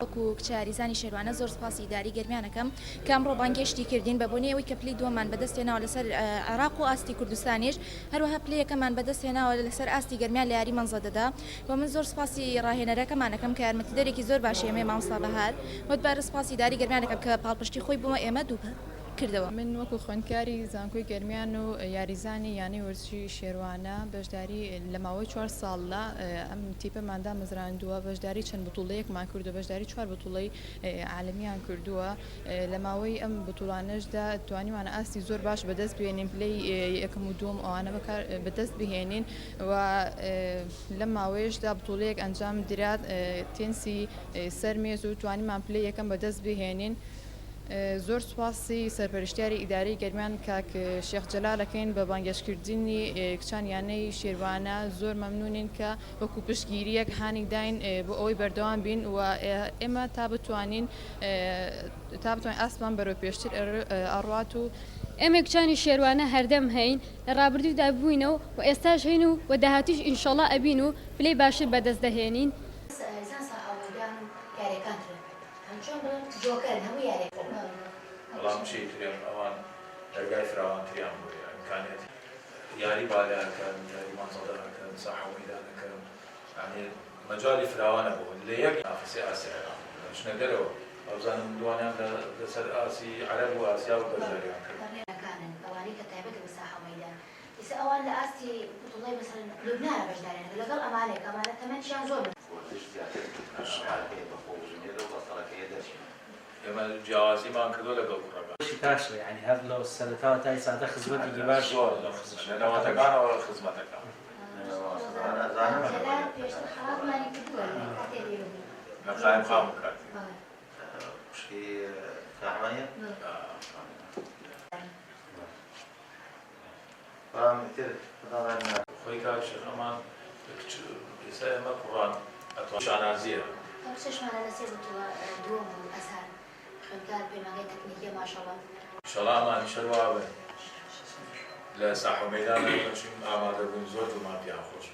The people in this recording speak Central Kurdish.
وەکو کچاریزانی شێروانە زۆر سپاسی ئیدارەی گەرمیانەکەم کە ئەمڕۆ بانگێشتی کردین بە بۆنی ئەوەی کە پلەی دووەمان بەدەستهێناوە لەسەر عێراق و ئاستی کوردستانیش هەروەها پلەیەکەمان بەدەستهێناوە لەسەر ئاستی گەرمیان لە یاری مەنزە دەدا و من زۆر سپاسی ڕاهێنەرەکەمانەکەم کە یارمەتیدەرێکی زۆر باشی ئێمەی مامۆستا بەهار وەتبارە سپاسی ئیدارەی گەرمیانەکەم کە پاڵپشتی خۆی بوومە ئێمە دوو کردەوە. من وەکو خوێندکاری زانکۆی گەرمیان و یاریزانی یانەی وەرزشی شێروانە بەشداری لە ماوەی 4 ساڵدا ئەم تیپەماندا مەزراندووە بەشداری چەند بتوڵەیەکمان کردو بەشداری 4 بتوڵەی عالەمیان کردووە لە ماوەی ئەم بتوڵانەشدا توانیمانە ئاستی زۆر باش بەدەست بهێنین پلەی یەکەم و دووەم ئەوانە بەدەست بهێنین و لەم ماوەیەشدا بتوڵەیەک ئەنجام درات تێنسی سەرمێز و توانیمان پلەی یەکەم بەدەست بهێنین. زۆر سوپاسی سەرپەرشتیاری ئیدارەی گەرمیان کاک شێخ جەلالەکەین بە بانگێشکردنی کچان یانەی شێروانە زۆر مەمنونین کە وەکو پشتگیریەک هانی داین بۆ ئەوەی بەردەوام بین و ئێمە تا بتوانین ئاسمان بەرەو پێشتر ئەڕوات و ئێمە کچانی شێروانە هەردەم هەین لە ڕابردوودا بووینەوە و ئێستاش هەین و داهاتوش ئینشەڵڵا ئەبین و پلەی باشتر بەدەست دەهێنین. والله مشي تريم اوان درجاي فراوان تريم امكانيات ياري بالها كان ياري منصدرها كان صحه وميدانها كان يعني مجالي فراوان ابو اللي يقع في سياسه مش ندروا اوزان مدوانا لسر اسي عرب واسيا وبلدان كان اواني كتابه مساحه وميدان بس اوان لاسي بطولي مثلا لبنان بجدارين لقل امالك امانه ثمان شهور زور اما جوازي ما كذول قبل ربع شي تاشو يعني هذا لو السنتات تاع ساعه خدمتي كيفاش انا واتقانا ولا خدمتك انا زعما خلاص ماني كدول انا قايم خامك شي فاهمية فهمتك طبعا خويك شيخ امان يسمى قران اتوقع شانازيه طب شو معنى نسيب دوم اسهل خنكار بمجال تكنيكيه ما شاء الله ان شاء الله ما شروابه لا صح وميدان شو ما هذا بنزود وما فيها خوش